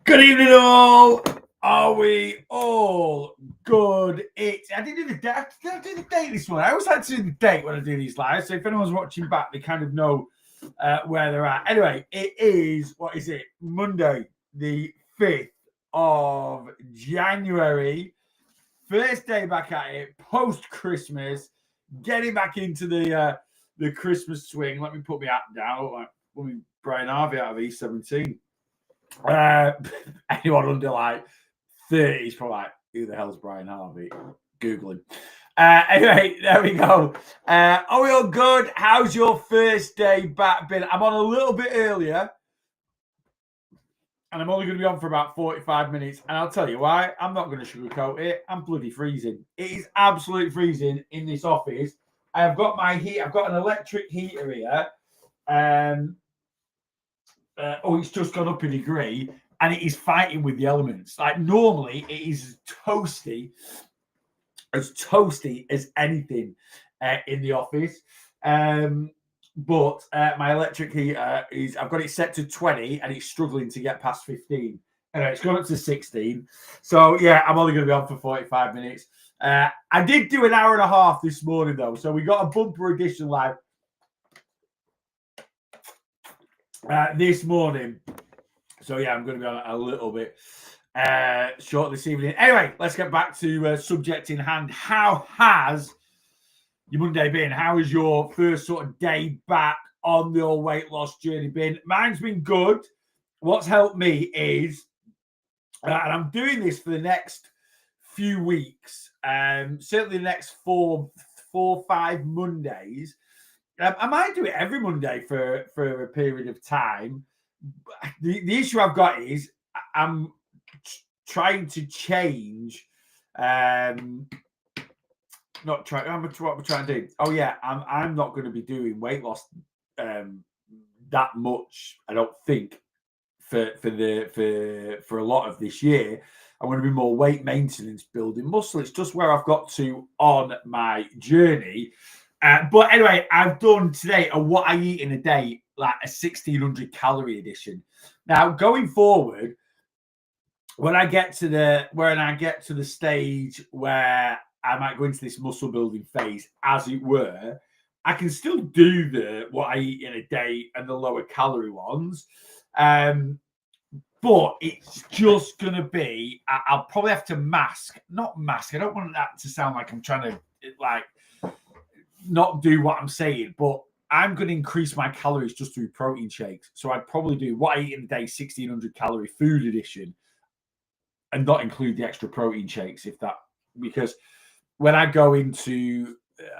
Good evening, all. Are we all good? I didn't do the date. I do the date this morning. I always like to do the date when I do these lives. So if anyone's watching back, they kind of know where they're at. Anyway, it is, what is it? Monday, the 5th of January. First day back at it, post-Christmas. Getting back into the Christmas swing. Let me put my app down. Like Brian Harvey out of E17. Anyone under like 30 is probably like, who the hell's Brian Harvey? Googling. Anyway, there we go. Are we all good? How's your first day back been? I'm on a little bit earlier, and I'm only going to be on for about 45 minutes. And I'll tell you why. I'm not going to sugarcoat it. I'm bloody freezing. It is absolutely freezing in this office. I've got my heat. I've got an electric heater here. It's just gone up a degree, and it is fighting with the elements. Like normally, it is as toasty as anything in the office. But my electric heater I've got it set to 20, and it's struggling to get past 15. Anyway, it's gone up to 16. So yeah, I'm only going to be on for 45 minutes. I did do an hour and a half this morning though, so we got a bumper edition live. This morning. So yeah, I'm going to be on a little bit short this evening. Anyway, let's get back to subject in hand. How has your Monday been? How has your first sort of day back on the old weight loss journey been? Mine's been good. What's helped me is, and I'm doing this for the next few weeks, certainly the next four, 5 Mondays. I might do it every Monday for a period of time. The issue I've got is I'm trying to change. What we're trying to do. Oh yeah, I'm not going to be doing weight loss that much. I don't think for a lot of this year. I'm going to be more weight maintenance, building muscle. It's just where I've got to on my journey. But anyway, I've done today a what I eat in a day, like a 1600 calorie edition. Now, going forward, when I get to the stage where I might go into this muscle building phase, as it were, I can still do the what I eat in a day and the lower calorie ones. But it's just going to be, I'll probably have to not mask. I don't want that to sound like I'm trying to not do what I'm saying, but I'm going to increase my calories just through protein shakes. So I'd probably do what I eat in a day, 1600 calorie food edition, and not include the extra protein shakes because when I go into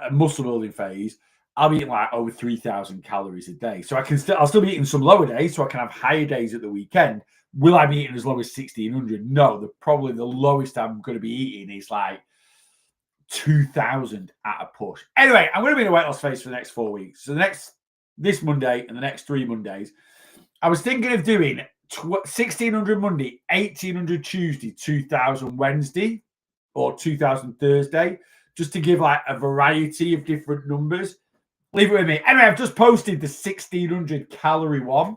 a muscle building phase, I'll be eating like over 3000 calories a day. So I'll still be eating some lower days, so I can have higher days at the weekend. Will I be eating as low as 1600? No, probably the lowest I'm going to be eating is like 2000 at a push. Anyway, I'm going to be in a weight loss phase for the next 4 weeks. So this Monday and the next 3 Mondays, I was thinking of doing 1600 Monday, 1800 Tuesday, 2000 Wednesday, or 2000 Thursday, just to give like a variety of different numbers. Leave it with me. Anyway, I've just posted the 1600 calorie one.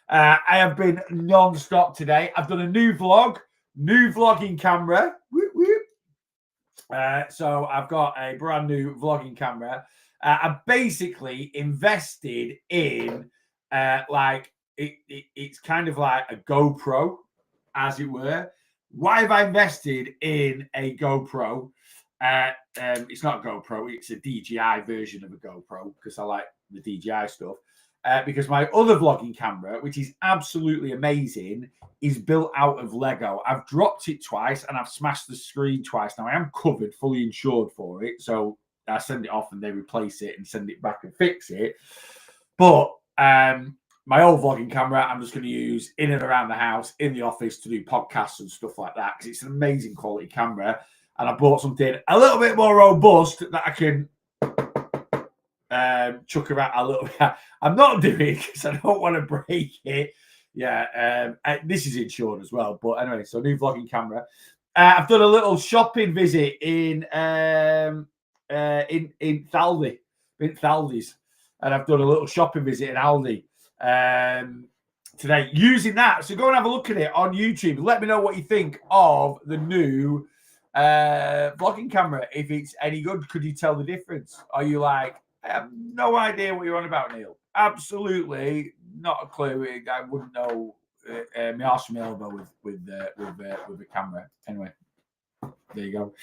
I have been non-stop today. I've done a new vlogging camera. Whoop, whoop. So I've got a brand new vlogging camera. I basically invested in it's kind of like a GoPro, as it were. Why have I invested in a GoPro? It's not a GoPro, it's a DJI version of a GoPro because I like the DJI stuff. Because my other vlogging camera, which is absolutely amazing, is built out of Lego. I've dropped it twice and I've smashed the screen twice. Now I am covered, fully insured for it. So I send it off and they replace it and send it back and fix it. But my old vlogging camera, I'm just going to use in and around the house, in the office to do podcasts and stuff like that because it's an amazing quality camera. And I bought something a little bit more robust that I can chuck around a little bit. I'm not doing it because I don't want to break it. Yeah, this is insured as well. But anyway, so new vlogging camera. I've done a little shopping visit in Thaldy's, and I've done a little shopping visit in Aldi. today using that. So go and have a look at it on YouTube. Let me know what you think of the new vlogging camera. If it's any good, could you tell the difference? Are you like, I have no idea what you're on about, Neil? Absolutely not a clue. I wouldn't know my arse from my elbow with the camera. Anyway, there you go.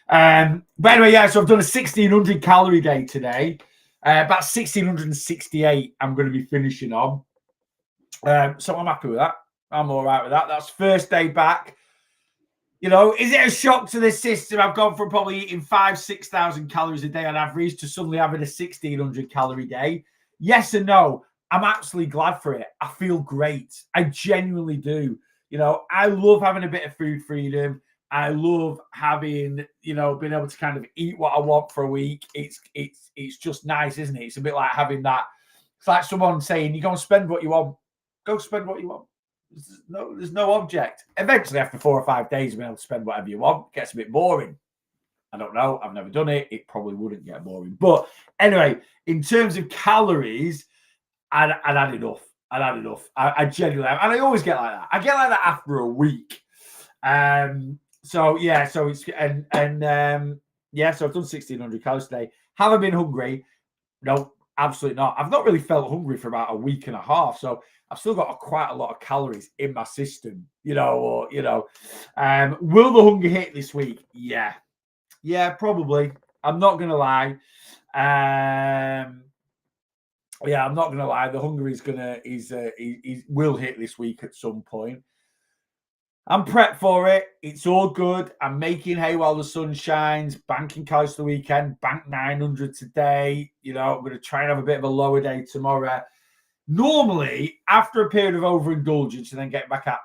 But anyway, yeah. So I've done a 1600 calorie day today. About 1668. I'm going to be finishing on. So I'm happy with that. I'm all right with that. That's first day back. You know, is it a shock to the system? I've gone from probably eating 5,000-6,000 calories a day on average to suddenly having a 1,600 calorie day. Yes and no. I'm absolutely glad for it. I feel great. I genuinely do. You know, I love having a bit of food freedom. I love having, you know, being able to kind of eat what I want for a week. It's just nice, isn't it? It's a bit like having that. It's like someone saying, "You go and spend what you want. Go spend what you want." There's no object. Eventually, after 4 or 5 days, being able to spend whatever you want, it gets a bit boring. I don't know. I've never done it. It probably wouldn't get boring. But anyway, in terms of calories, I'd had enough. I genuinely have. And I always get like that. I get like that after a week. So yeah, so it's yeah, so I've done 1,600 calories today. Have I been hungry? No, absolutely not. I've not really felt hungry for about a week and a half. So I've still got quite a lot of calories in my system, you know, or, you know. Will the hunger hit this week? Yeah. Yeah, probably. I'm not gonna lie. Yeah, I'm not gonna lie. The hunger is will hit this week at some point. I'm prepped for it. It's all good. I'm making hay while the sun shines. Banking calories for the weekend. Bank 900 today. You know, I'm going to try and have a bit of a lower day tomorrow. Normally, after a period of overindulgence and then get back at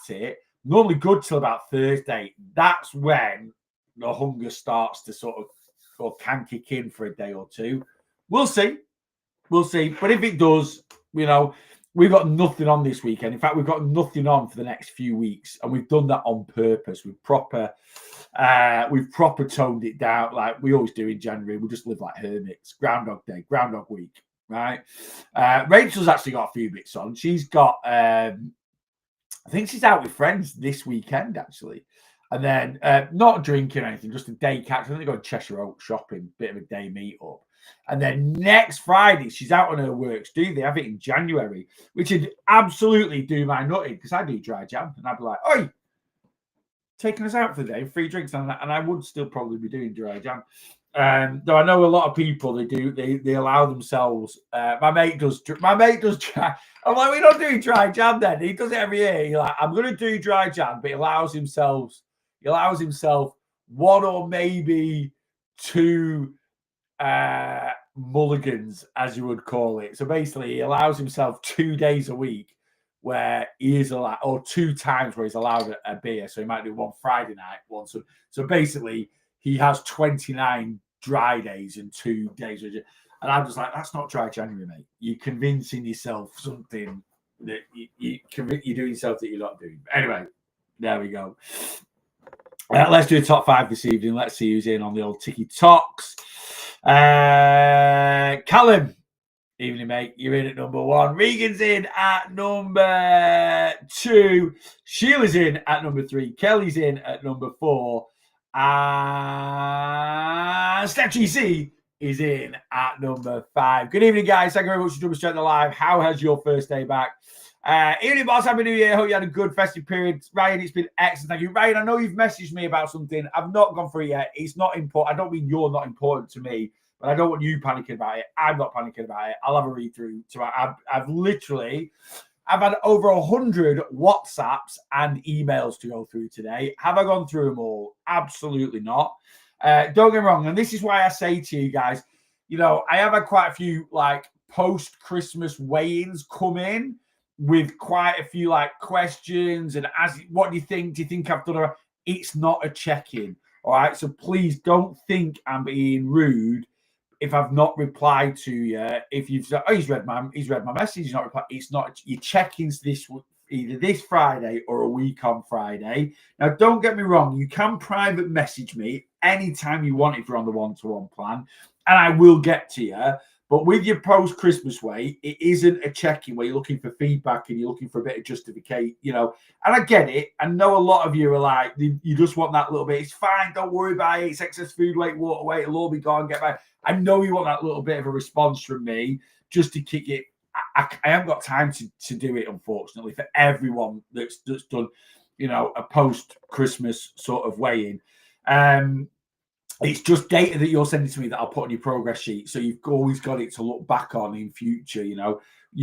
it, normally good till about Thursday. That's when the hunger starts to sort of or can kick in for a day or two. We'll see. We'll see. But if it does, you know, we've got nothing on this weekend. In fact, we've got nothing on for the next few weeks, and we've done that on purpose. We've proper toned it down like we always do in January. We just live like hermits. Groundhog Day, Groundhog Week, right? Rachel's actually got a few bits on. She's got, I think she's out with friends this weekend actually, and then not drinking or anything, just a day catch. I think they go to Cheshire Oak shopping, bit of a day meet up. And then next Friday, she's out on her works. Do they have it in January? Which would absolutely do my nutting because I do dry jam. And I'd be like, oi, taking us out for the day, free drinks. And I would still probably be doing dry jam. Though I know a lot of people, they allow themselves. My mate does dry. I'm like, we're not doing dry jam then. He does it every year. He's like, I'm going to do dry jam, but he allows himself one or maybe two mulligans, as you would call it. So basically he allows himself 2 days a week where he is allowed, or 2 times where he's allowed a beer. So he might do one Friday night, one. So basically he has 29 dry days and 2 days. And I'm just like, that's not dry January, mate. You're convincing yourself something that you're doing yourself that you're not doing. But anyway, there we go. Let's do a top 5 this evening. Let's see who's in on the old Tiki Talks. Callum, evening, mate. You're in at number 1. Regan's in at number 2. Sheila's in at number 3. Kelly's in at number 4. And Statue C is in at number 5. Good evening, guys. Thank you very much for jumping straight to live. How has your first day back? Evening, boss. Happy New Year. Hope you had a good festive period. Ryan, it's been excellent. Thank you. Ryan, I know you've messaged me about something. I've not gone through it yet. It's not important. I don't mean you're not important to me, but I don't want you panicking about it. I'm not panicking about it. I'll have a read through. So I've had over 100 WhatsApps and emails to go through today. Have I gone through them all? Absolutely not. Don't get me wrong. And this is why I say to you guys, you know, I have had quite a few like post-Christmas weigh-ins come in with quite a few like questions and what do you think? Do you think I've done it's not a check-in. All right. So please don't think I'm being rude if I've not replied to you. If you've said, oh, he's read my message, he's not replied. It's not your check-ins either this Friday or a week on Friday. Now, don't get me wrong, you can private message me anytime you want if you're on the one-to-one plan, and I will get to you. But with your post-Christmas weight, it isn't a check-in where you're looking for feedback and you're looking for a bit of justification, And I get it. I know a lot of you are like, you just want that little bit. It's fine. Don't worry about it. It's excess food weight, water weight. It'll all be gone. Get back. I know you want that little bit of a response from me just to kick it. I haven't got time to do it, unfortunately, for everyone that's done, a post-Christmas sort of weigh-in. It's just data that you're sending to me that I'll put on your progress sheet. So you've always got it to look back on in future. You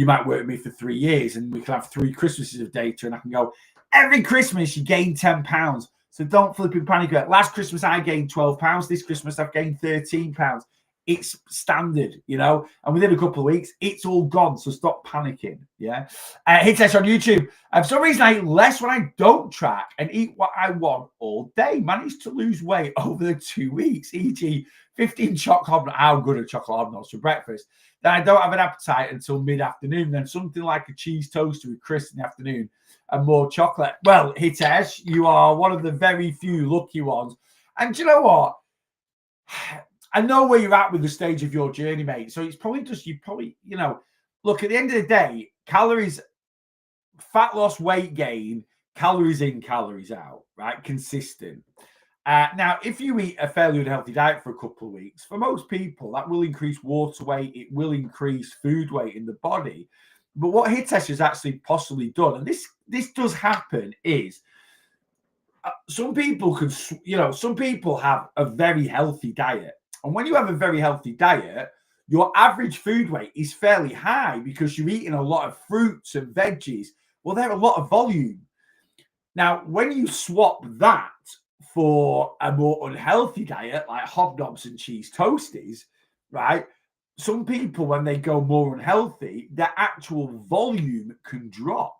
might work with me for 3 years and we can have 3 Christmases of data and I can go, every Christmas you gain 10 pounds. So don't flipping panic. Last Christmas I gained 12 pounds. This Christmas I've gained 13 pounds. It's standard, and within a couple of weeks, it's all gone. So stop panicking. Yeah. Hitesh on YouTube. For some reason, I eat less when I don't track and eat what I want all day. Managed to lose weight over the 2 weeks, e.g., 15 chocolate hobnobs. How good are chocolate hobnobs for breakfast? Then I don't have an appetite until mid-afternoon. Then something like a cheese toaster with crisps in the afternoon and more chocolate. Well, Hitesh, you are one of the very few lucky ones. And do you know what? I know where you're at with the stage of your journey, mate. So it's probably just, look, at the end of the day, calories, fat loss, weight gain, calories in, calories out, right? Consistent. Now, if you eat a fairly unhealthy diet for a couple of weeks, for most people, that will increase water weight. It will increase food weight in the body. But what Hitesh has actually possibly done, and this does happen, is some people some people have a very healthy diet. And when you have a very healthy diet, your average food weight is fairly high because you're eating a lot of fruits and veggies. Well, they're a lot of volume. Now, when you swap that for a more unhealthy diet like hobnobs and cheese toasties, right? Some people, when they go more unhealthy, their actual volume can drop.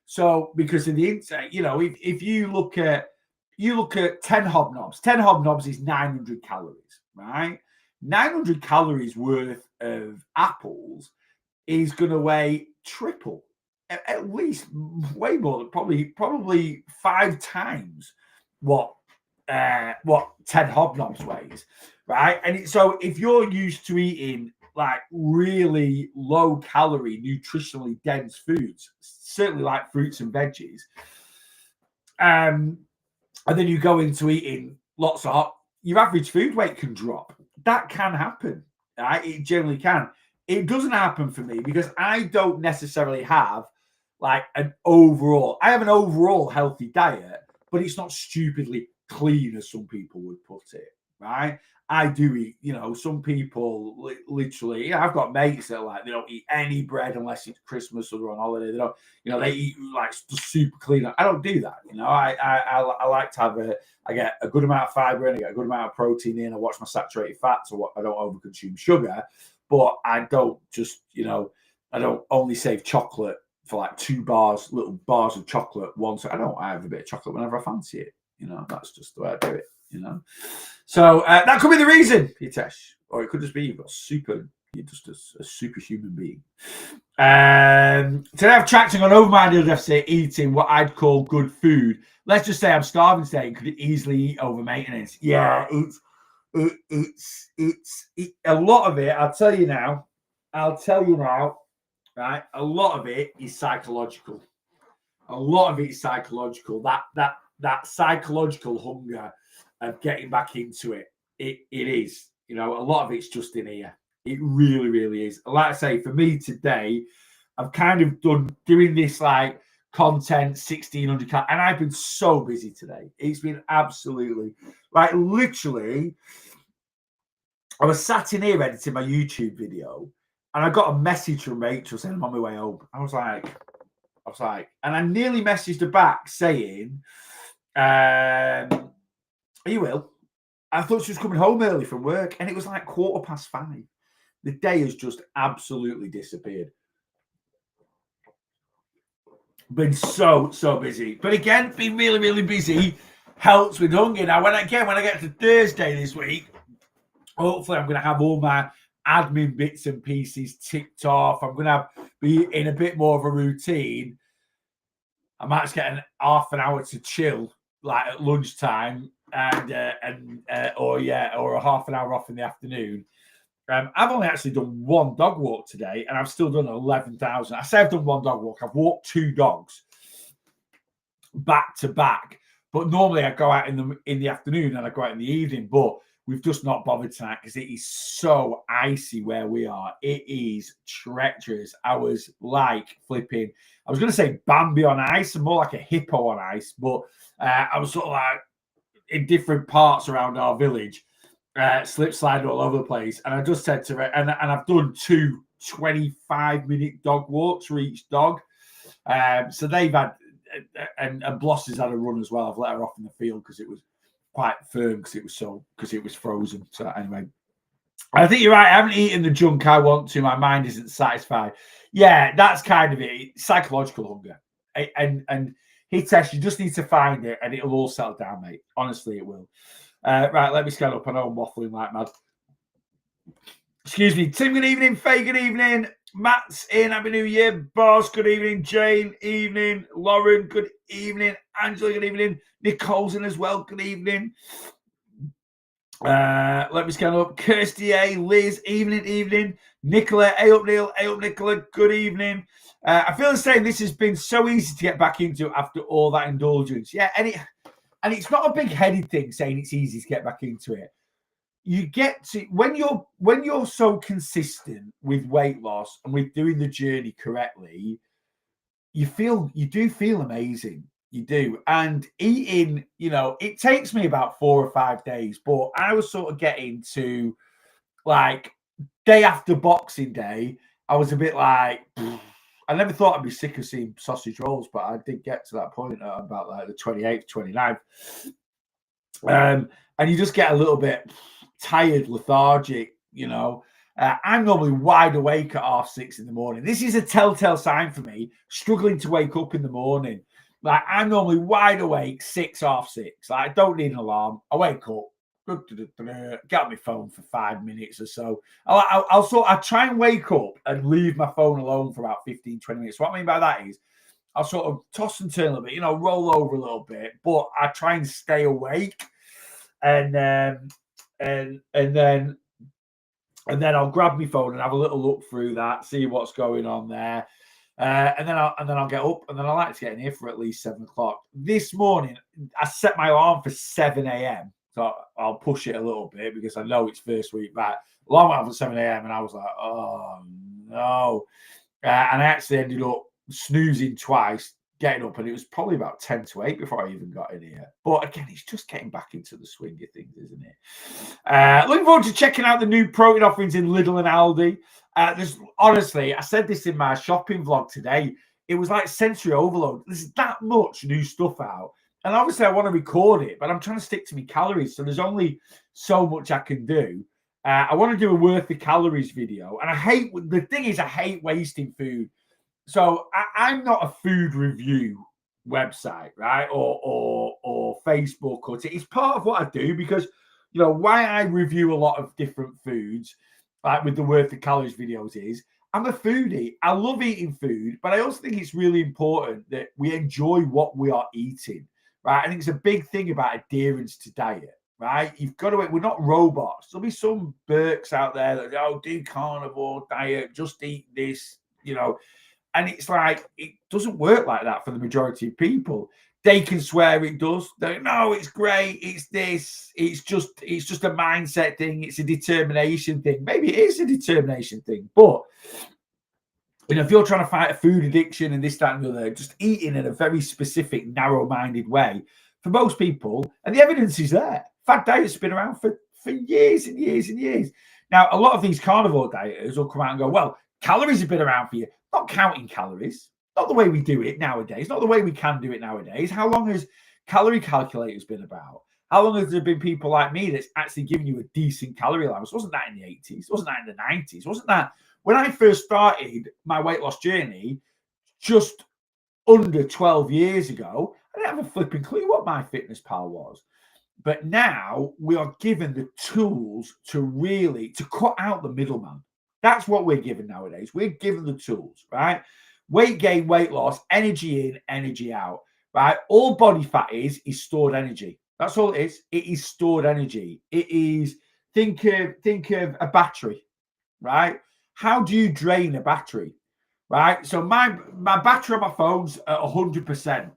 So because of the insect, if you look at 10 hobnobs is 900 calories. Right, 900 calories worth of apples is going to weigh triple, at least way more, probably 5 times what 10 hobnobs weighs, right? And so if you're used to eating like really low calorie, nutritionally dense foods, certainly like fruits and veggies, and then you go into eating lots of your average food weight can drop. That can happen, right? It generally can. It doesn't happen for me because I don't necessarily have like I have an overall healthy diet, but it's not stupidly clean as some people would put it, right? I do eat, some people literally, I've got mates that they don't eat any bread unless it's Christmas or they're on holiday. They don't, they eat like super clean. I don't do that. I like to have I get a good amount of fiber in, I get a good amount of protein in, I watch my saturated fats, or I don't overconsume sugar, but I don't just, I don't only save chocolate for like 2 little bars of chocolate once. I have a bit of chocolate whenever I fancy it. That's just the way I do it. So that could be the reason, Hitesh, or it could just be you're just a superhuman being. Today I'm tracking on over my deficit, eating what I'd call good food. Let's just say I'm starving today and could easily eat over maintenance. Yeah, it's a lot of it. I'll tell you now, right? A lot of it is psychological. That psychological hunger of getting back into it. It is, a lot of it's just in here. It really, really is. Like I say, for me today, I've kind of doing this like content 1600 and I've been so busy today. It's been absolutely like literally. I was sat in here editing my YouTube video, and I got a message from Rachel saying I'm on my way home. I was like, and I nearly messaged her back saying, "Are you ill?" I thought she was coming home early from work, and it was like 5:15. The day has just absolutely disappeared. Been so busy, but again, been really, really busy helps with hunger. Now, when I get to Thursday this week, hopefully I'm going to have all my admin bits and pieces ticked off. I'm going to be in a bit more of a routine. I might just get half an hour to chill, like at lunchtime, or a half an hour off in the afternoon. I've only actually done one dog walk today, and I've still done 11,000. I say I've done one dog walk. I've walked 2 dogs back to back. But normally I go out in the afternoon and I go out in the evening. But we've just not bothered tonight because it is so icy where we are. It is treacherous. I was like flipping. I was going to say Bambi on ice, and more like a hippo on ice. But I was sort of like in different parts around our village. Slip slide all over the place. And I just said to her, and I've done 2 25-minute dog walks for each dog. So they've had, and Bloss has had a run as well. I've let her off in the field because it was quite firm because it was frozen. So anyway, I think you're right. I haven't eaten the junk I want to. My mind isn't satisfied. Yeah, that's kind of it. Psychological hunger. And Hitesh, you just need to find it and it'll all settle down, mate. Honestly, it will. Right, let me scan up. I know I'm waffling like mad. Excuse me. Tim, good evening. Faye, good evening. Matt's in. Happy New Year. Boss, good evening. Jane, evening. Lauren, good evening. Angela, good evening. Nicole's in as well. Good evening. Let me scan up. Kirsty A, Liz, evening. Nicola, hey up Neil, hey up Nicola, good evening. I feel the same. This has been so easy to get back into after all that indulgence. Yeah, and it's not a big-headed thing saying it's easy to get back into it. You get to when you're so consistent with weight loss and with doing the journey correctly, you do feel amazing. You do. And eating, it takes me about 4 or 5 days, but I was sort of getting to like day after Boxing Day, I was a bit like, I never thought I'd be sick of seeing sausage rolls, but I did get to that point at about like the 28th, 29th. And you just get a little bit tired, lethargic, I'm normally wide awake at 6:30 in the morning. This is a telltale sign for me, struggling to wake up in the morning. Like I'm normally wide awake, 6, 6:30. Like I don't need an alarm. I wake up, get on my phone for 5 minutes or so. I try and wake up and leave my phone alone for about 15, 20 minutes. What I mean by that is I'll sort of toss and turn a little bit, roll over a little bit, but I try and stay awake. And then I'll grab my phone and have a little look through that, see what's going on there. And then I'll get up, and then I like to get in here for at least 7 o'clock. This morning, I set my alarm for 7 a.m. So I'll push it a little bit because I know it's first week back. Alarm went off at 7 a.m. and I was like, oh no. And I actually ended up snoozing twice, getting up, and it was probably about 10 to 8 before I even got in here. But again, it's just getting back into the swing of things, isn't it? Looking forward to checking out the new protein offerings in Lidl and Aldi. Honestly, I said this in my shopping vlog today. It was like sensory overload. There's that much new stuff out. And obviously, I want to record it, but I'm trying to stick to my calories. So there's only so much I can do. I want to do a worth the calories video. And I hate wasting food. So I'm not a food review website, right? Or Facebook or it's part of what I do because why I review a lot of different foods, like with the worth the calories videos, is I'm a foodie. I love eating food, but I also think it's really important that we enjoy what we are eating, right? I think it's a big thing about adherence to diet, right? You've got to, we're not robots. There'll be some Burks out there that do carnivore diet, just eat this, and it's like, it doesn't work like that for the majority of people. They can swear it does. No, it's great. It's this. It's just a mindset thing. It's a determination thing. Maybe it is a determination thing. But, if you're trying to fight a food addiction and this, that, and the other, just eating in a very specific, narrow-minded way, for most people, and the evidence is there. Fad diet's been around for years and years and years. Now, a lot of these carnivore dieters will come out and go, well, calories have been around for you. Not counting calories, not the way we do it nowadays, not the way we can do it nowadays. How long has calorie calculators been about? How long has there been people like me that's actually giving you a decent calorie allowance? Wasn't that in the 80s? Wasn't that in the 90s? Wasn't that when I first started my weight loss journey just under 12 years ago? I didn't have a flipping clue what MyFitnessPal was. But now we are given the tools to cut out the middleman. That's what we're given nowadays. We're given the tools, right? Weight gain, weight loss, energy in, energy out, right? All body fat is stored energy. That's all it is. It is stored energy. It is, think of a battery, right? How do you drain a battery, right? So my battery on my phone's at 100%,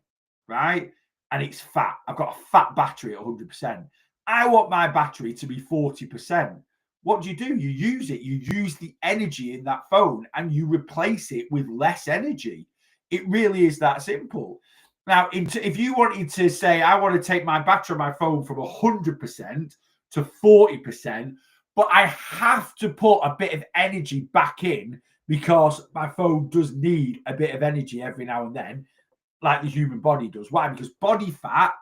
right? And it's fat. I've got a fat battery at 100%. I want my battery to be 40%. What do? You use it. You use the energy in that phone and you replace it with less energy. It really is that simple. Now, if you wanted to say, I want to take my battery on my phone from 100% to 40%, but I have to put a bit of energy back in because my phone does need a bit of energy every now and then, like the human body does. Why? Because body fat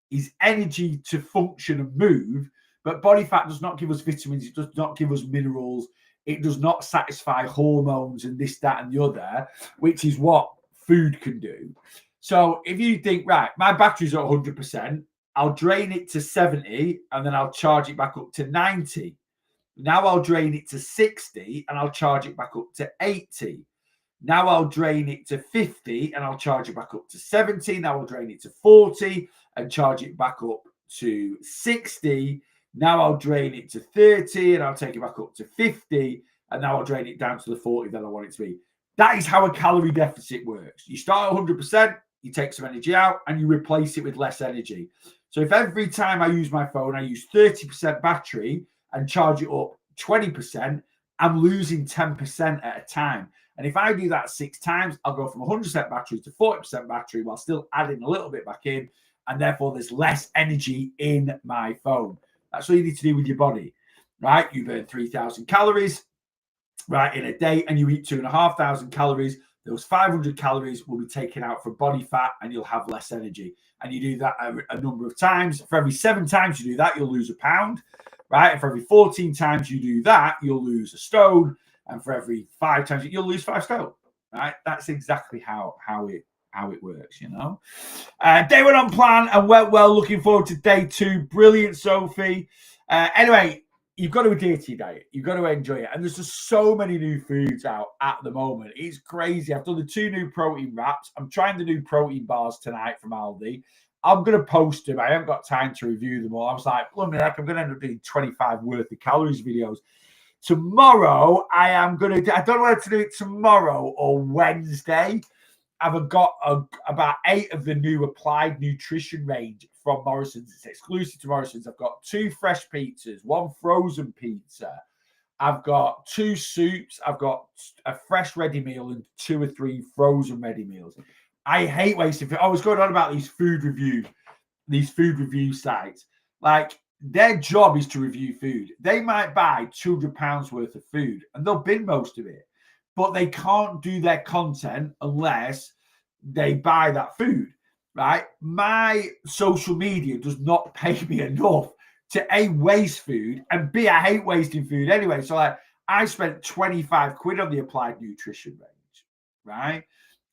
is energy to function and move, but body fat does not give us vitamins, it does not give us minerals, it does not satisfy hormones and this, that, and the other, which is what food can do. So if you think, right, my battery's at 100%, I'll drain it to 70 and then I'll charge it back up to 90. Now I'll drain it to 60 and I'll charge it back up to 80. Now I'll drain it to 50 and I'll charge it back up to 70. Now I'll drain it to 40 and charge it back up to 60. Now I'll drain it to 30 and I'll take it back up to 50. And now I'll drain it down to the 40 that I want it to be. That is how a calorie deficit works. You start at 100%, you take some energy out and you replace it with less energy. So if every time I use my phone, I use 30% battery and charge it up 20%, I'm losing 10% at a time. And if I do that 6 times, I'll go from 100% battery to 40% battery while still adding a little bit back in. And therefore, there's less energy in my phone. That's what you need to do with your body, right? You burn 3,000 calories, right, in a day, and you eat 2,500 calories. Those 500 calories will be taken out for body fat and you'll have less energy. And you do that a number of times. For every 7 times you do that, you'll lose a pound, right? And for every 14 times you do that, you'll lose a stone. And for every 5 times you'll lose 5 stone, right? That's exactly how it works, you know. Day 1 on plan and went well. Looking forward to day 2. Brilliant, Sophie. Anyway, you've got to adhere to your diet. You've got to enjoy it. And there's just so many new foods out at the moment. It's crazy. I've done the 2 new protein wraps. I'm trying the new protein bars tonight from Aldi. I'm going to post them. I haven't got time to review them all. I was like, blooming heck, I'm going to end up doing 25 worth of calories videos. Tomorrow, I don't know whether to do it tomorrow or Wednesday. I've got about 8 of the new Applied Nutrition range from Morrison's. It's exclusive to Morrison's. I've got 2 fresh pizzas, 1 frozen pizza. I've got 2 soups. I've got a fresh ready meal and 2 or 3 frozen ready meals. I hate wasting food. I was going on about these food review sites. Like, their job is to review food. They might buy £200 worth of food and they'll bin most of it, but they can't do their content unless they buy that food, right? My social media does not pay me enough to A, waste food, and B, I hate wasting food anyway. So I spent 25 quid on the Applied Nutrition range, right?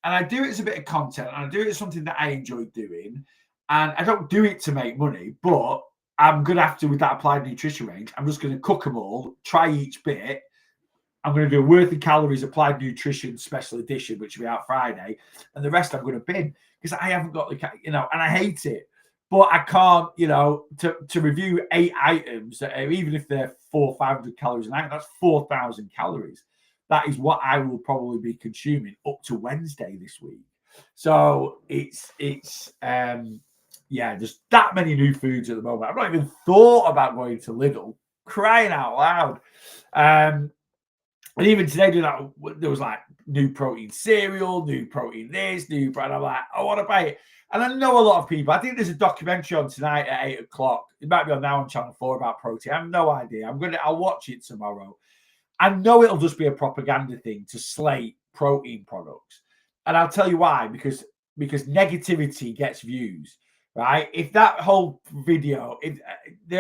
And I do it as a bit of content and I do it as something that I enjoy doing. And I don't do it to make money, but I'm going to have to, with that Applied Nutrition range, I'm just going to cook them all, try each bit. I'm going to do a Worth of Calories Applied Nutrition special edition, which will be out Friday. And the rest I'm going to bin because I haven't got the, and I hate it. But I can't, to review 8 items, even if they're 400 or 500 calories an item, that's 4,000 calories. That is what I will probably be consuming up to Wednesday this week. So it's there's that many new foods at the moment. I've not even thought about going to Lidl. Crying out loud. And even today, there was like new protein cereal, new protein this, new protein. I'm like, I want to buy it. And I know a lot of people. I think there's a documentary on tonight at 8 o'clock. It might be on now on Channel 4 about protein. I have no idea. I'll watch it tomorrow. I know it'll just be a propaganda thing to slate protein products. And I'll tell you why, because negativity gets views, right? If that whole video,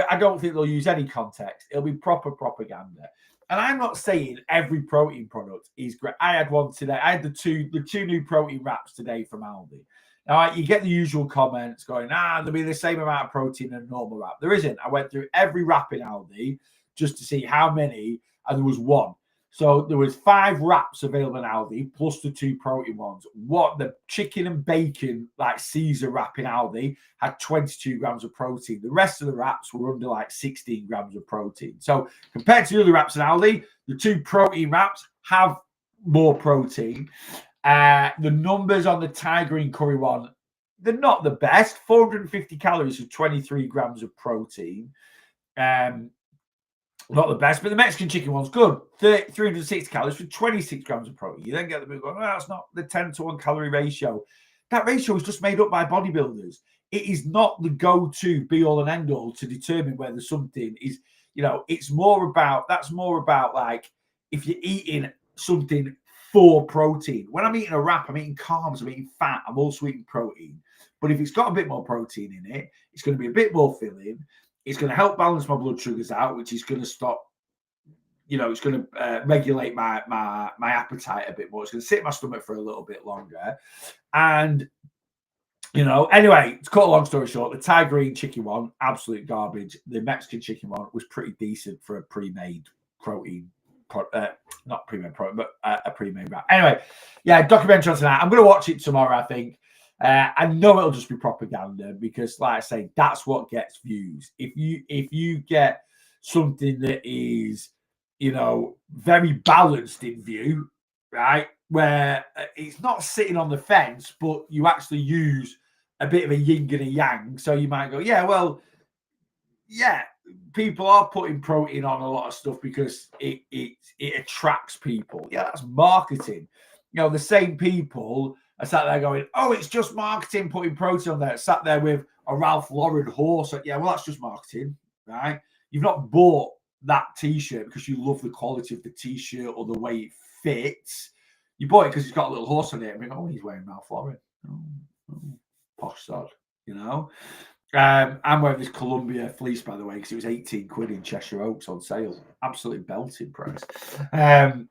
I don't think they'll use any context. It'll be proper propaganda. And I'm not saying every protein product is great. I had one today. I had the two new protein wraps today from Aldi. Now, you get the usual comments going, there'll be the same amount of protein in a normal wrap. There isn't. I went through every wrap in Aldi just to see how many, and there was one. So there was 5 wraps available in Aldi, plus the 2 protein ones. What the chicken and bacon, like Caesar wrap in Aldi, had 22 grams of protein. The rest of the wraps were under like 16 grams of protein. So compared to the other wraps in Aldi, the 2 protein wraps have more protein. The numbers on the Thai green curry one, they're not the best. 450 calories for 23 grams of protein. Not the best, but the Mexican chicken one's good. 360 calories for 26 grams of protein. You then get the people going, that's not the 10-to-1 calorie ratio. That ratio is just made up by bodybuilders. It is not the go-to be-all and end-all to determine whether something is, it's more about, that's more about like if you're eating something for protein. When I'm eating a wrap, I'm eating carbs, I'm eating fat, I'm also eating protein. But if it's got a bit more protein in it, it's going to be a bit more filling. It's going to help balance my blood sugars out, which is going to stop, it's going to regulate my appetite a bit more. It's going to sit in my stomach for a little bit longer. And, anyway, to cut a long story short, the Thai green chicken one, absolute garbage. The Mexican chicken one was pretty decent for a pre-made protein. Not pre-made protein, but a pre-made wrap. Anyway, yeah, documentary on tonight. I'm going to watch it tomorrow, I think. I know it'll just be propaganda because, like I say, that's what gets views. If you get something that is, very balanced in view, right, where it's not sitting on the fence, but you actually use a bit of a yin and a yang. So you might go, people are putting protein on a lot of stuff because it attracts people. Yeah, that's marketing. The same people are sat there going, oh, it's just marketing, putting protein on there. Sat there with a Ralph Lauren horse. Yeah, well, that's just marketing, right? You've not bought that T-shirt because you love the quality of the T-shirt or the way it fits. You bought it because it's got a little horse on it. I mean, oh, he's wearing Ralph Lauren. Oh, posh sod, I'm wearing this Columbia fleece, by the way, because it was 18 quid in Cheshire Oaks on sale. Absolutely belting price. I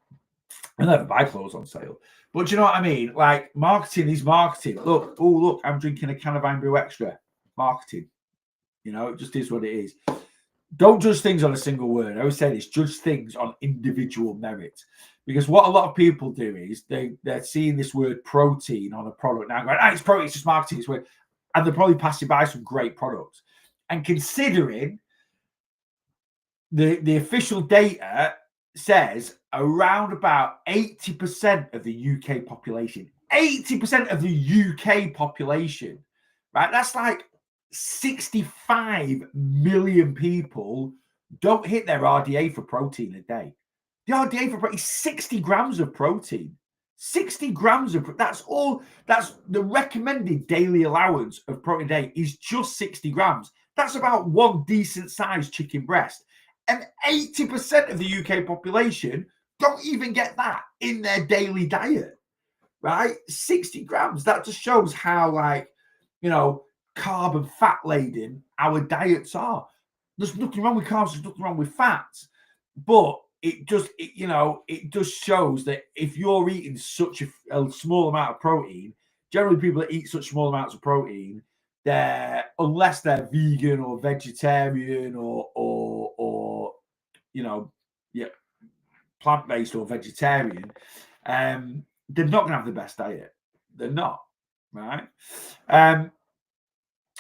never buy clothes on sale. But you know what I mean? Like, marketing is marketing. Look, I'm drinking a can of Iron Brew Extra. Marketing. It just is what it is. Don't judge things on a single word. I always say this, judge things on individual merit. Because what a lot of people do is they're seeing this word protein on a product now going, it's protein, it's just marketing. It's weird. And they're probably passing by some great products. And considering the official data says around about 80% of the UK population, 80% of the UK population, right? That's like 65 million people don't hit their RDA for protein a day. The RDA for protein is 60 grams of protein. 60 grams of that's the recommended daily allowance of protein a day is just 60 grams. That's about one decent sized chicken breast. And 80% of the UK population don't even get that in their daily diet, right? 60 grams. That just shows how, carb and fat laden our diets are. There's nothing wrong with carbs. There's nothing wrong with fats. But it just shows that if you're eating such a small amount of protein, generally people that eat such small amounts of protein, unless they're vegan or vegetarian or plant-based or vegetarian, they're not going to have the best diet. They're not, right?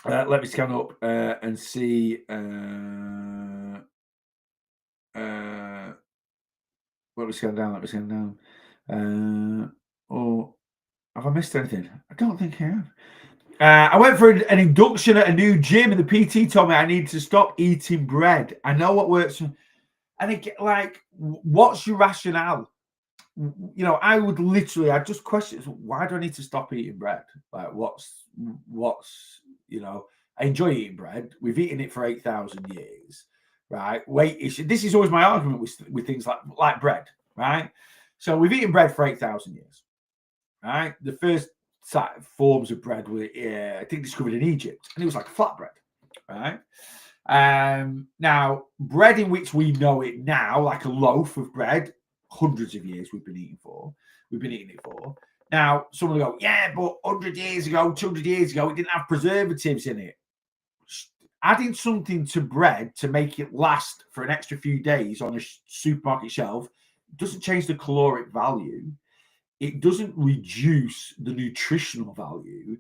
Let me scan up and see. Let me scan down. Have I missed anything? I don't think I have. I went for an induction at a new gym, and the PT told me I need to stop eating bread. I know what works. And it, what's your rationale? I just question, why do I need to stop eating bread? Like, what's, I enjoy eating bread. We've eaten it for 8,000 years, right? This is always my argument with things like bread, right? So we've eaten bread for 8,000 years, right? The first forms of bread were, I think, discovered in Egypt, and it was like flatbread, right? Now, bread in which we know it now, like a loaf of bread, hundreds of years we've been eating it for. Now, someone will go, yeah, but 100 years ago, 200 years ago, it didn't have preservatives in it. Adding something to bread to make it last for an extra few days on a supermarket shelf doesn't change the caloric value. It doesn't reduce the nutritional value.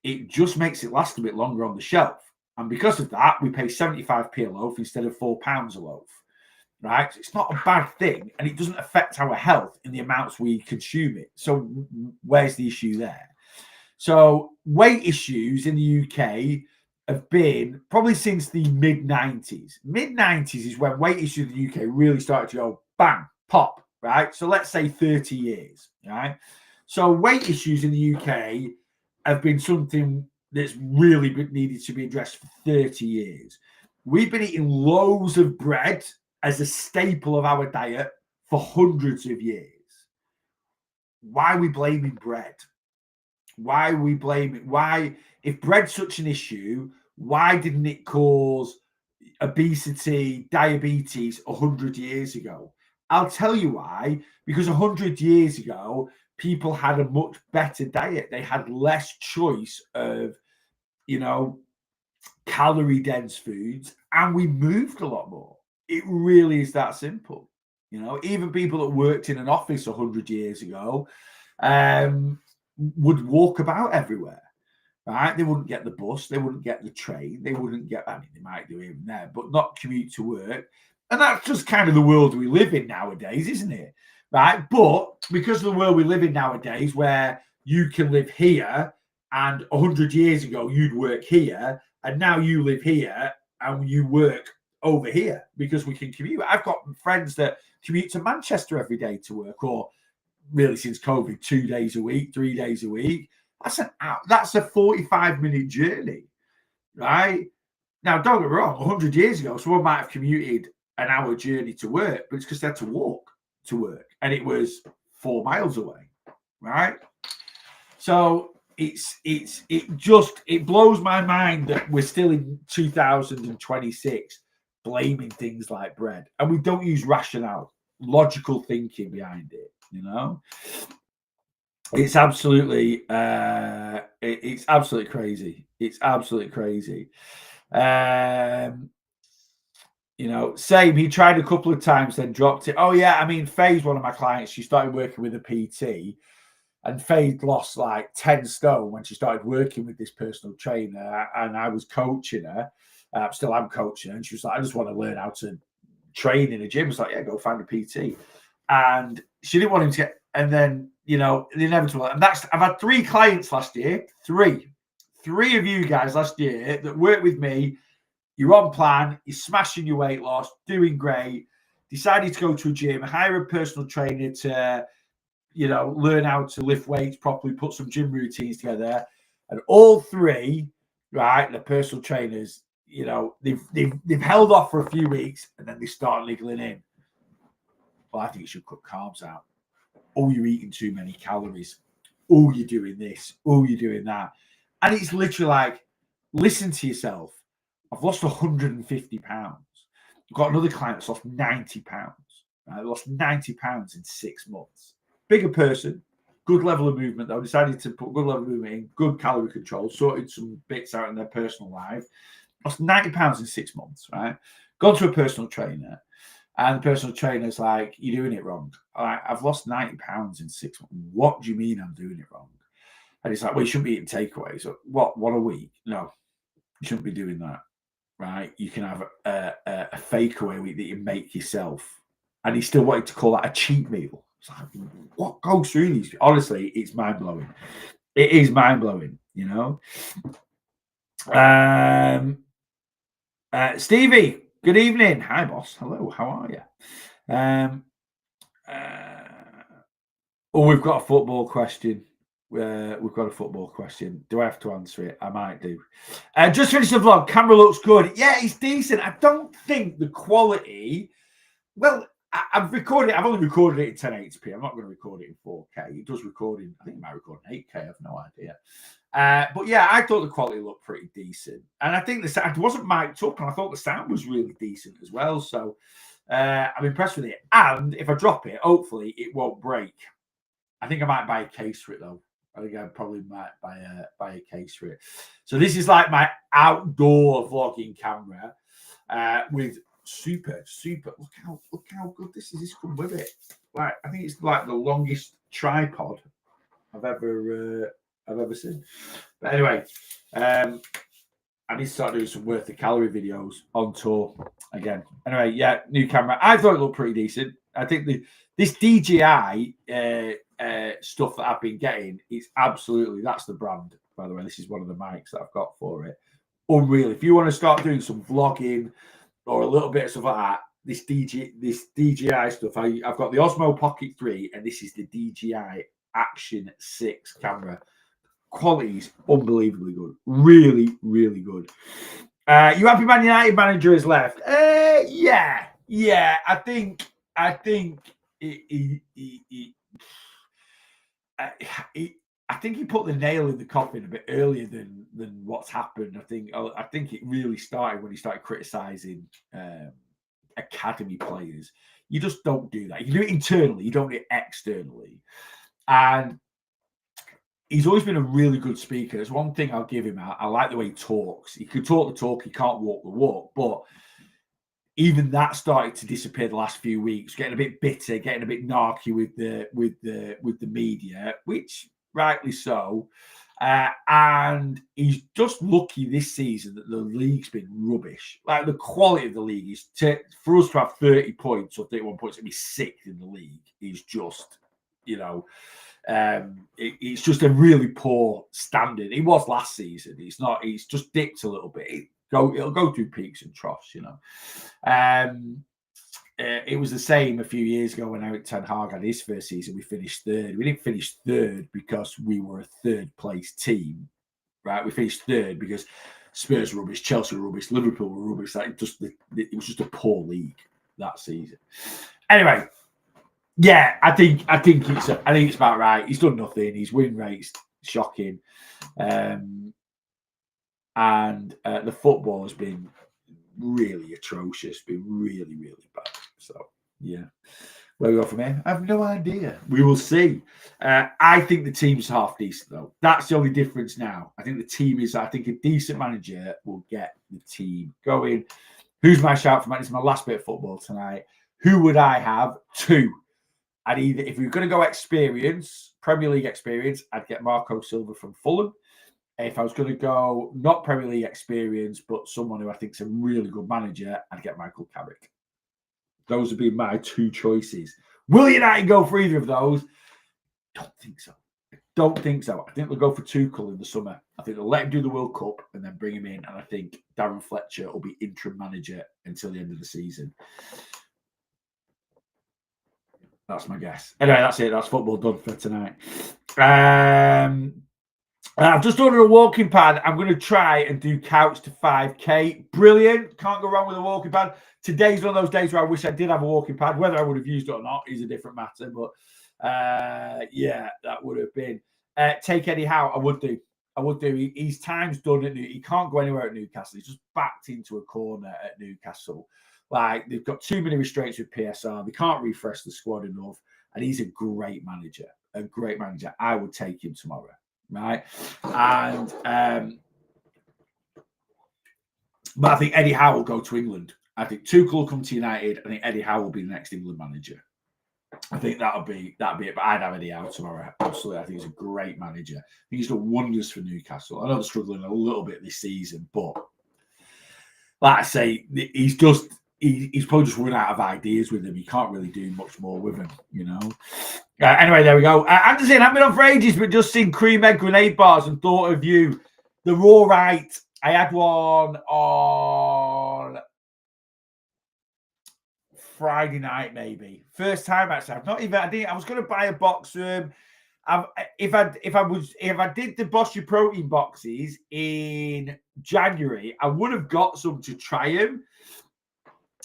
It just makes it last a bit longer on the shelf. And because of that, we pay 75p a loaf instead of £4 a loaf, right? It's not a bad thing, and it doesn't affect our health in the amounts we consume it. So where's the issue there? So weight issues in the UK have been probably since the mid-90s. Mid-90s is when weight issues in the UK really started to go bang, pop, right? So let's say 30 years, right? So weight issues in the UK have been something that's really needed to be addressed for 30 years. We've been eating loaves of bread as a staple of our diet for hundreds of years. Why are we blaming bread? Why are we blaming? Why, if bread's such an issue, why didn't it cause obesity, diabetes 100 years ago? I'll tell you why. Because 100 years ago, people had a much better diet. They had less choice of, calorie dense foods, and we moved a lot more. It really is that simple. Even people that worked in an office 100 years ago would walk about everywhere, right? They wouldn't get the bus, they wouldn't get the train, they wouldn't get, they might do even there, but not commute to work. And that's just kind of the world we live in nowadays, isn't it? Right? But because of the world we live in nowadays, where you can live here, and 100 years ago you'd work here, and now you live here and you work over here because we can commute. I've got friends that commute to Manchester every day to work, or really since COVID, 2 days a week, 3 days a week. That's a 45-minute journey, right? Now, don't get me wrong, 100 years ago, someone might have commuted an hour journey to work, but it's because they had to walk to work, and it was 4 miles away, right? So it blows my mind that we're still in 2026 blaming things like bread, and we don't use rationale, logical thinking behind it. It's absolutely it's absolutely crazy. It's absolutely crazy. Same. He tried a couple of times, then dropped it. Oh yeah, Faye's one of my clients. She started working with a PT, and Faye lost like 10 stone when she started working with this personal trainer, and I was coaching her. Still am coaching her, and she was like, I just want to learn how to train in a gym. I was like, yeah, go find a PT. And she didn't want him to get, and then, the inevitable. And I've had 3 clients last year, three of you guys last year that worked with me. You're on plan, you're smashing your weight loss, doing great, decided to go to a gym, hire a personal trainer to, learn how to lift weights properly, put some gym routines together. And all 3, right, the personal trainers, they've held off for a few weeks, and then they start niggling in. Well, I think you should cut carbs out. Oh, you're eating too many calories. Oh, you're doing this. Oh, you're doing that. And it's literally like, listen to yourself. I've lost 150 pounds. I've got another client that's lost 90 pounds. Right? Lost 90 pounds in 6 months. Bigger person, good level of movement, though. Decided to put good level of movement in, good calorie control, sorted some bits out in their personal life. Lost 90 pounds in 6 months, right? Gone to a personal trainer. And the personal trainer's like, you're doing it wrong. I've lost 90 pounds in 6 months. What do you mean I'm doing it wrong? And he's like, well, you shouldn't be eating takeaways. So, what a week? No, you shouldn't be doing that, right? You can have a fake away week that you make yourself. And he still wanted to call that a cheat meal. It's like, what goes through these? Honestly, it's mind-blowing. It is mind-blowing, Stevie, good evening. Hi, boss. Hello. How are you? We've got a football question. Do I have to answer it? I might do. Just finished the vlog. Camera looks good. Yeah, it's decent. I don't think the quality. Well, I've only recorded it in 1080p. I'm not going to record it in 4K. It does record in. I think it might record in 8K. I have no idea. But yeah, I thought the quality looked pretty decent, and I think the sound wasn't mic'd up, and I thought the sound was really decent as well. So I'm impressed with it. And if I drop it, hopefully it won't break. I think I might buy a case for it though. I think I probably might buy a case for it. So this is like my outdoor vlogging camera with super. Look how good this is. This come with it. Like, I think it's like the longest tripod I've ever seen. But anyway, I need to start doing some worth the calorie videos on tour again. Anyway, yeah, new camera. I thought it looked pretty decent. I think this DJI stuff that I've been getting is absolutely, that's the brand, by the way. This is one of the mics that I've got for it. Unreal. If you want to start doing some vlogging or a little bit of stuff like that, this DJI stuff, I've got the Osmo Pocket 3 and this is the DJI Action 6 camera. Quality's unbelievably good. Really, really good. You happy Man United manager has left? Yeah. I think he put the nail in the coffin a bit earlier than what's happened. I think it really started when he started criticising academy players. You just don't do that. You do it internally. You don't do it externally. And he's always been a really good speaker. There's one thing I'll give him. I like the way he talks. He can talk the talk. He can't walk the walk. But even that started to disappear the last few weeks. Getting a bit bitter, getting a bit narky with the media, which rightly so. And he's just lucky this season that the league's been rubbish. Like, the quality of the league is for us to have 30 points or 31 points and be sixth in the league is just, it's just a really poor standard. It was last season. It's just dipped a little bit. It'll go through peaks and troughs, It was the same a few years ago when Erik ten Hag had his first season. We finished third. We didn't finish third because we were a third place team, right? We finished third because Spurs were rubbish, Chelsea were rubbish, Liverpool were rubbish. It was just a poor league that season. Anyway, yeah, I think it's about right. He's done nothing. His win rate's shocking, and the football has been really atrocious. Been really, really bad. So yeah, where we go from here, I have no idea. We will see. I think the team's half decent though. That's the only difference now. I think the team is. I think a decent manager will get the team going. Who's my shout for? This is my last bit of football tonight. Who would I have? Two. If we were going to go experience, Premier League experience, I'd get Marco Silva from Fulham. If I was going to go not Premier League experience, but someone who I think is a really good manager, I'd get Michael Carrick. Those would be my two choices. Will United go for either of those? Don't think so. I think they'll go for Tuchel in the summer. I think they'll let him do the World Cup and then bring him in. And I think Darren Fletcher will be interim manager until the end of the season. That's my guess. Anyway, that's it. That's football done for tonight. I've just ordered a walking pad. I'm going to try and do couch to 5K. Brilliant. Can't go wrong with a walking pad. Today's one of those days where I wish I did have a walking pad. Whether I would have used it or not is a different matter. But yeah, that would have been. Take Eddie Howe. I would do. His time's done at Newcastle. He can't go anywhere at Newcastle. He's just backed into a corner at Newcastle. Like, they've got too many restraints with PSR. They can't refresh the squad enough. And he's a great manager. I would take him tomorrow. Right. And but I think Eddie Howe will go to England. I think Tuchel will come to United. I think Eddie Howe will be the next England manager. I think that'll be it. But I'd have Eddie Howe tomorrow. Absolutely. I think he's a great manager. I think he's done wonders for Newcastle. I know they're struggling a little bit this season, but like I say, he's probably just run out of ideas with him. You can't really do much more with him, Anyway, there we go. Anderson, I've been on for ages, but just seen cream egg grenade bars and thought of you. They're all right. I had one on Friday night, maybe. First time, actually. I was going to buy a box of them. If I did the Boston protein boxes in January, I would have got some to try them.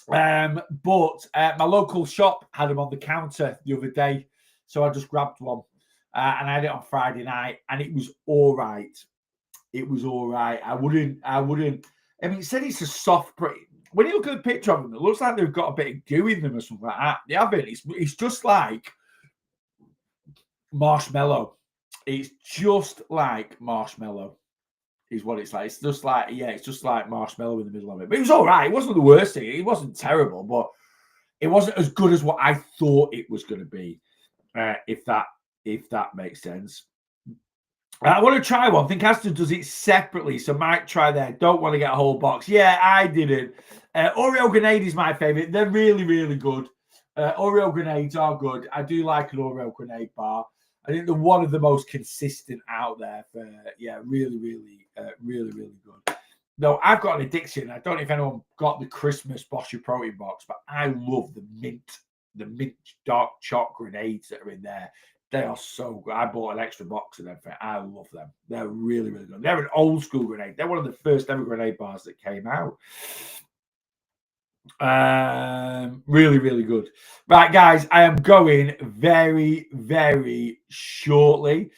But my local shop had them on the counter the other day, so I just grabbed one and I had it on Friday night, and it was all right. I wouldn't. I mean, it said it's a soft. When you look at the picture of them, it looks like they've got a bit of goo in them or something like that. They haven't. It's just like marshmallow. It's just like marshmallow. is what it's like. It's just like, yeah, it's just like marshmallow in the middle of it. But it was all right. It wasn't the worst thing. It wasn't terrible, but it wasn't as good as what I thought it was going to be, if that makes sense. I want to try one. I think Aston does it separately, so might try there. Don't want to get a whole box. Yeah, I didn't. Oreo grenade is my favorite. They're really, really good. Oreo grenades are good. I do like an Oreo grenade bar. I think they're one of the most consistent out there. For really, really, really, really good. No, I've got an addiction. I don't know if anyone got the Christmas Bosch protein box, but I love the mint dark chocolate grenades that are in there. They are so good. I bought an extra box of them. I love them. They're really, really good. They're an old school grenade. They're one of the first ever grenade bars that came out. Really, really good. Right, guys, I am going very, very shortly.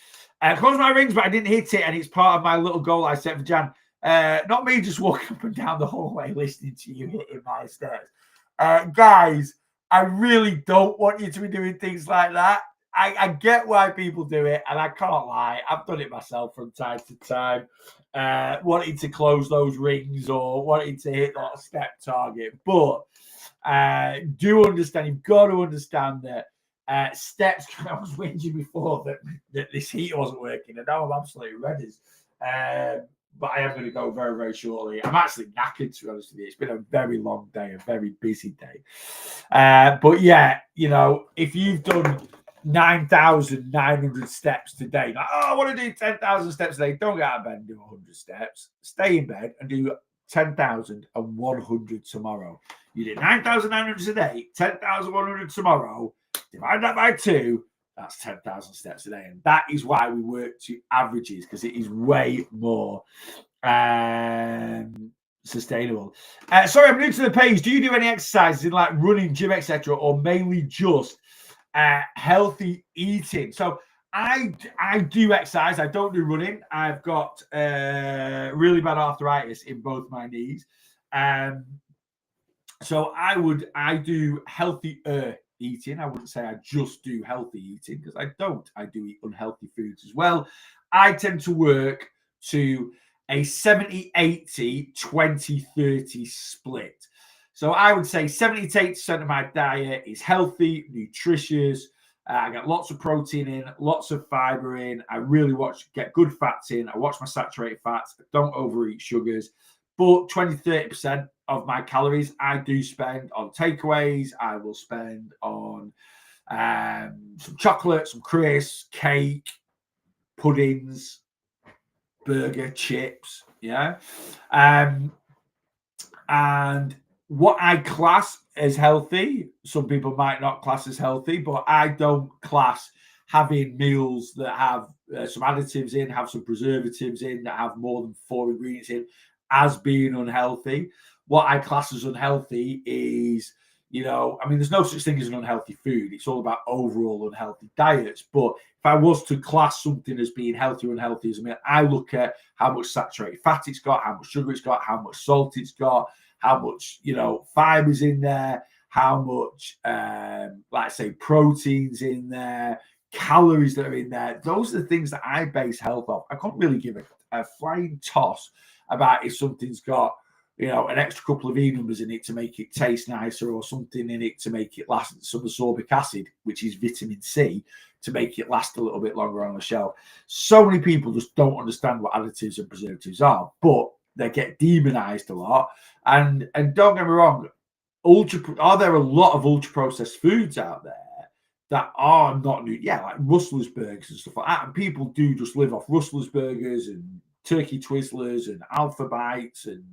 Close my rings, but I didn't hit it, and it's part of my little goal I set for Jan. Not me just walking up and down the hallway listening to you hitting my stairs. Guys, I really don't want you to be doing things like that. I get why people do it, and I can't lie. I've done it myself from time to time, wanting to close those rings or wanting to hit that step target. But do understand, you've got to understand that steps, I was whinging before that this heater wasn't working, and now I'm absolutely ready. But I am going to go very, very shortly. I'm actually knackered, to be honest with you. It's been a very long day, a very busy day. But yeah, if you've done 9,900 steps today, like, I want to do 10,000 steps today, don't get out of bed and do 100 steps. Stay in bed and do 10,100 tomorrow. You did 9,900 today, 10,100 tomorrow. Divide that by 2. That's 10,000 steps a day. And that is why we work to averages, because it is way more sustainable. Sorry, I'm new to the page. Do you do any exercises in like running, gym, etc., or mainly just healthy eating? So I do exercise. I don't do running. I've got really bad arthritis in both my knees. So I do healthier eating. I wouldn't say I just do healthy eating, because I don't. I do eat unhealthy foods as well. I tend to work to a 70-80, 20-30 split. So I would say 70 to 80% of my diet is healthy, nutritious. I get lots of protein in, lots of fiber in. I really get good fats in. I watch my saturated fats. I don't overeat sugars. But 20-30% of my calories I do spend on takeaways. I will spend on some chocolate, some crisps, cake, puddings, burger, chips. Yeah. And what I class as healthy, some people might not class as healthy, but I don't class having meals that have some additives in, have some preservatives in, that have more than 4 ingredients in, as being unhealthy. What I class as unhealthy is, there's no such thing as an unhealthy food. It's all about overall unhealthy diets. But if I was to class something as being healthy or unhealthy, I look at how much saturated fat it's got, how much sugar it's got, how much salt it's got, how much, fibers in there, how much, proteins in there, calories that are in there. Those are the things that I base health off. I can't really give a flying toss about if something's got, an extra couple of E numbers in it to make it taste nicer, or something in it to make it last, some ascorbic acid, which is vitamin C, to make it last a little bit longer on the shelf. So many people just don't understand what additives and preservatives are, but they get demonized a lot. And don't get me wrong, are there a lot of ultra processed foods out there that are not new? Yeah, like Rustler's burgers and stuff like that. And people do just live off Rustler's burgers and turkey Twizzlers and Alpha Bites and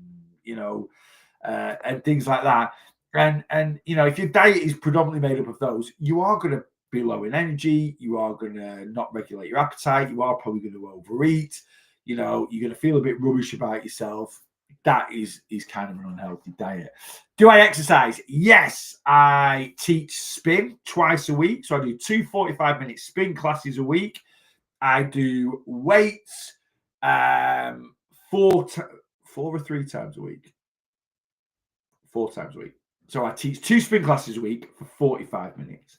and things like that. And if your diet is predominantly made up of those, you are going to be low in energy. You are going to not regulate your appetite. You are probably going to overeat. You're going to feel a bit rubbish about yourself. That is kind of an unhealthy diet. Do I exercise? Yes, I teach spin twice a week. So I do 2 45-minute spin classes a week. I do weights 4 or 3 times a week. 4 times a week. So I teach 2 spin classes a week for 45 minutes.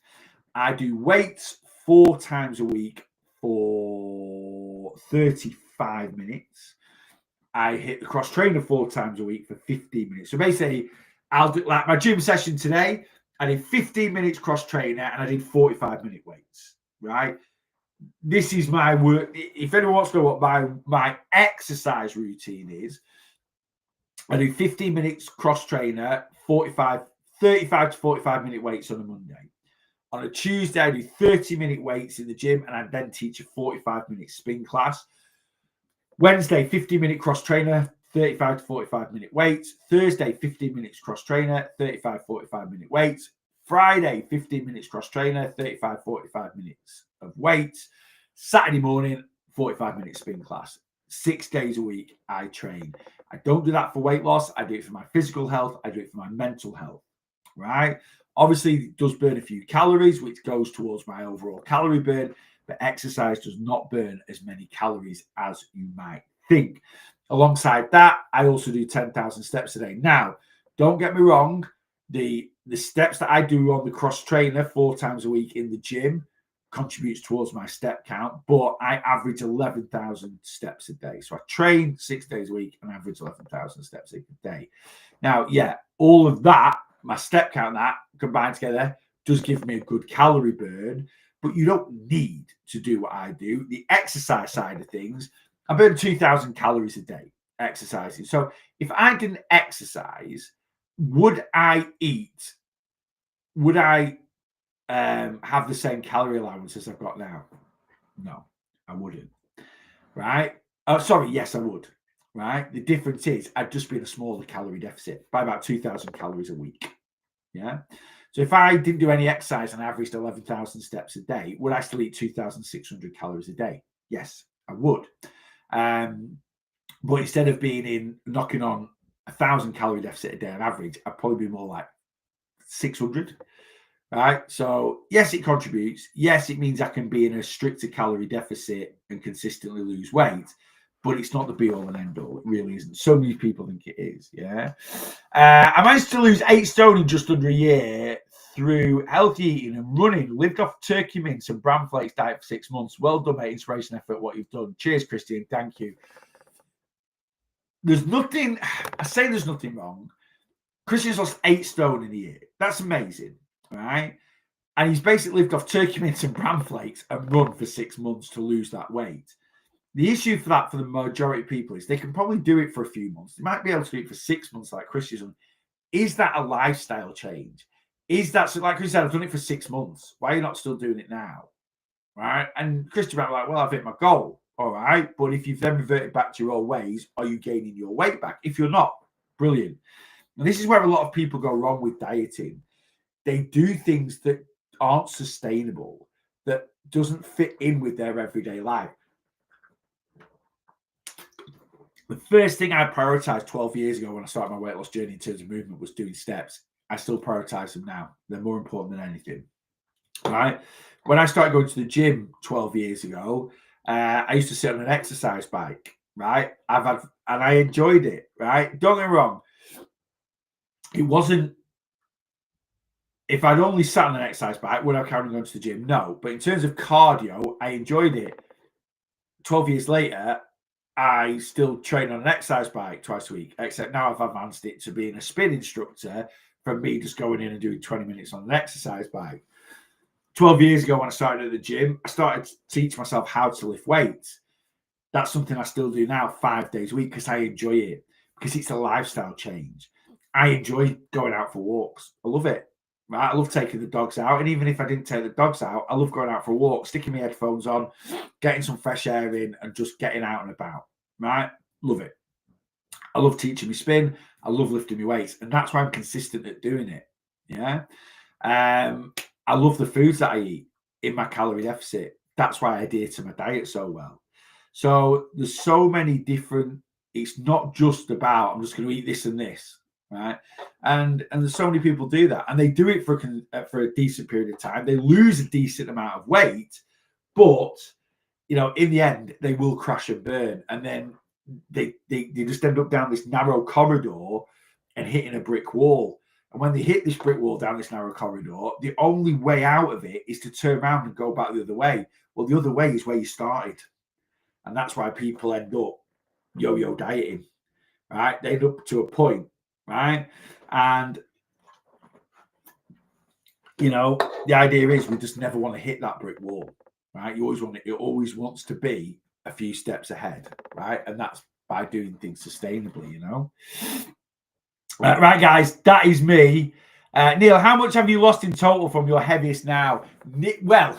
I do weights 4 times a week for 35 minutes. I hit the cross trainer 4 times a week for 15 minutes. So basically, I'll do like my gym session today. I did 15 minutes cross trainer and I did 45-minute weights, right? This is my work. If anyone wants to know what my exercise routine is, I do 15 minutes cross trainer, 35 to 45-minute weights on a Monday. On a Tuesday, I do 30-minute weights in the gym, and I then teach a 45-minute spin class. Wednesday, 15-minute cross trainer, 35 to 45-minute weights. Thursday, 15 minutes cross trainer, 35, 45-minute weights. Friday, 15 minutes cross trainer, 35, 45 minutes of weights. Saturday morning, 45-minute spin class. 6 days a week, I train. I don't do that for weight loss. I do it for my physical health. I do it for my mental health, right? Obviously, it does burn a few calories, which goes towards my overall calorie burn, but exercise does not burn as many calories as you might think. Alongside that, I also do 10,000 steps a day. Now, don't get me wrong, the steps that I do on the cross trainer 4 times a week in the gym contributes towards my step count, but I average 11,000 steps a day. So I train 6 days a week and average 11,000 steps a day. Now, yeah, all of that, my step count, that combined together does give me a good calorie burn, but you don't need to do what I do. The exercise side of things, I burn 2,000 calories a day exercising. So if I didn't exercise, would I eat? Would I have the same calorie allowance as I've got now? No, I wouldn't. Right? Oh, sorry. Yes, I would. Right? The difference is I'd just be in a smaller calorie deficit by about 2,000 calories a week. Yeah. So if I didn't do any exercise and averaged 11,000 steps a day, would I still eat 2,600 calories a day? Yes, I would. But instead of being knocking on 1,000 calorie deficit a day on average, I'd probably be more like 600. Right. So yes, it contributes. Yes, it means I can be in a stricter calorie deficit and consistently lose weight, but it's not the be all and end all. It really isn't. So many people think it is. Yeah. I managed to lose 8 stone in just under a year through healthy eating and running. Lived off turkey mince and bran flakes diet for 6 months. Well done, mate. Inspiration effort, what you've done. Cheers, Christian. Thank you. There's nothing, I say there's nothing wrong. Christian's lost 8 stone in a year. That's amazing. Right. And he's basically lived off turkey mince and bran flakes and run for 6 months to lose that weight. The issue for that for the majority of people is they can probably do it for a few months. They might be able to do it for 6 months like Christian. Is that a lifestyle change? Is that, so like Chris said, I've done it for 6 months. Why are you not still doing it now? Right. And Christian might be like, well, I've hit my goal. All right. But if you've then reverted back to your old ways, are you gaining your weight back? If you're not, brilliant. And this is where a lot of people go wrong with dieting. They do things that aren't sustainable, that doesn't fit in with their everyday life. The first thing I prioritized 12 years ago when I started my weight loss journey in terms of movement was doing steps. I still prioritize them now. They're more important than anything. Right? When I started going to the gym 12 years ago, I used to sit on an exercise bike. Right? And I enjoyed it. Right? Don't get me wrong. It wasn't. If I'd only sat on an exercise bike, would I carry on going to the gym? No. But in terms of cardio, I enjoyed it. 12 years later, I still train on an exercise bike twice a week, except now I've advanced it to being a spin instructor from me just going in and doing 20 minutes on an exercise bike. 12 years ago when I started at the gym, I started to teach myself how to lift weights. That's something I still do now 5 days a week because I enjoy it, because it's a lifestyle change. I enjoy going out for walks. I love it. Right? I love taking the dogs out. And even if I didn't take the dogs out, I love going out for a walk, sticking my headphones on, getting some fresh air in and just getting out and about. Right? Love it. I love teaching me spin. I love lifting my weights. And that's why I'm consistent at doing it. Yeah. I love the foods that I eat in my calorie deficit. That's why I adhere to my diet so well. So there's so many different, it's not just about, I'm just going to eat this and this. Right. And there's so many people do that, and they do it for a decent period of time. They lose a decent amount of weight, but in the end, they will crash and burn, and then they just end up down this narrow corridor and hitting a brick wall. And when they hit this brick wall down this narrow corridor, the only way out of it is to turn around and go back the other way. Well, the other way is where you started, and that's why people end up yo-yo dieting, right? They end up to a point, right? And you know, the idea is we just never want to hit that brick wall, right? You always want it always wants to be a few steps ahead, right? And that's by doing things sustainably, you know. Right, guys, that is me. Neil, how much have you lost in total from your heaviest now? Well,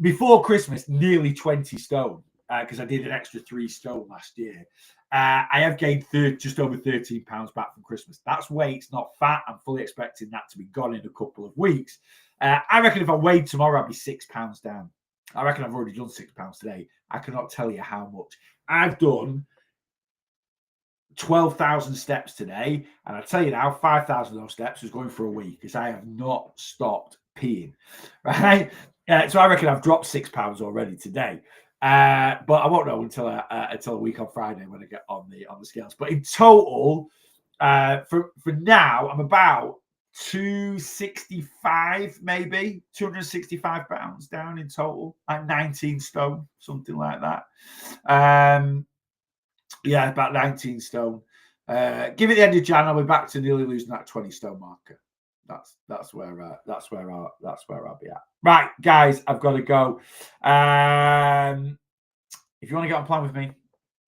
before Christmas, nearly 20 stone, because I did an extra 3 stone last year. I have gained just over 13 pounds back from Christmas. That's weight, not fat. I'm fully expecting that to be gone in a couple of weeks. I reckon if I weighed tomorrow, I'd be 6 pounds down. I reckon I've already done 6 pounds today. I cannot tell you how much. I've done 12,000 steps today, and I tell you now, 5,000 of those steps was going for a week because I have not stopped peeing, right? So I reckon I've dropped 6 pounds already today, but I won't know until a week on Friday when I get on the scales. But in total, for now, I'm about 265, maybe 265 pounds down in total, like 19 stone, something like that. Yeah, about 19 stone. Give it the end of Jan, I'll be back to nearly losing that 20 stone marker. That's where I'll be at. Right, guys, I've got to go. If you want to get on plan with me,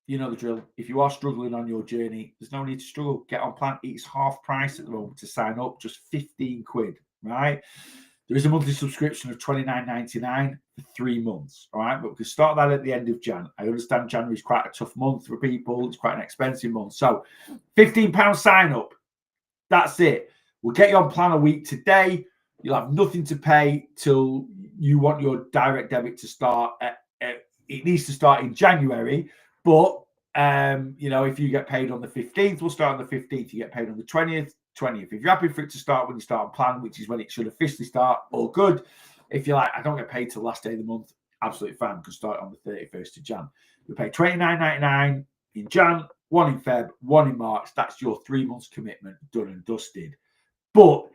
you know the drill. If you are struggling on your journey, there's no need to struggle. Get on plan. It's half price at the moment to sign up, just 15 quid, right? There is a monthly subscription of $29.99 for 3 months. All right. But we can start that at the end of Jan. I understand January is quite a tough month for people. It's quite an expensive month. So £15 sign up. That's it. We'll get you on plan a week today. You'll have nothing to pay till you want your direct debit to start. It needs to start in January. But, you know, if you get paid on the 15th, we'll start on the 15th. You get paid on the 20th. If you're happy for it to start when you start on plan, which is when it should officially start, all good. If you're like, I don't get paid till the last day of the month, absolutely fine. You can start on the 31st of Jan. You pay $29.99 in Jan, 1 in Feb, 1 in March. That's your 3 months commitment done and dusted. But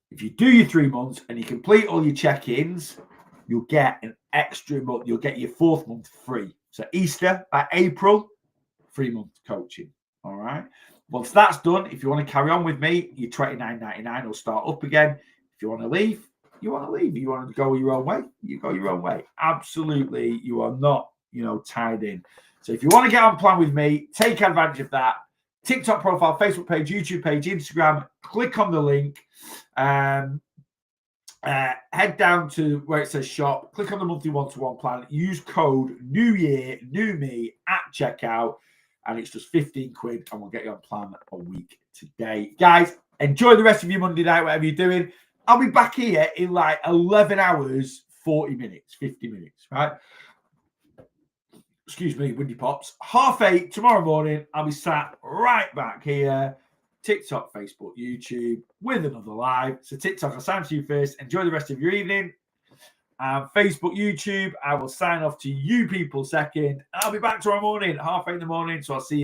if you do your 3 months and you complete all your check-ins, you'll get an extra month. You'll get your 4th month free. So Easter, by April, 3 months coaching. All right. Once that's done, if you want to carry on with me, your $29.99 will start up again. If you want to leave, you want to leave. You want to go your own way, you go your own way. Absolutely, you are not, tied in. So if you want to get on plan with me, take advantage of that. TikTok profile, Facebook page, YouTube page, Instagram. Click on the link. Head down to where it says shop. Click on the monthly one-to-one plan. Use code New Year, New Me at checkout. And it's just 15 quid, and we'll get you on plan a week today. Guys, enjoy the rest of your Monday night, whatever you're doing. I'll be back here in like 11 hours, 40 minutes, 50 minutes, right? Excuse me, Windy Pops. 8:30 tomorrow morning, I'll be sat right back here. TikTok, Facebook, YouTube, with another live. So TikTok, I'll sign to you first. Enjoy the rest of your evening. Facebook, YouTube, I will sign off to you people second. I'll be back tomorrow morning, 8:30 in the morning. So I'll see you.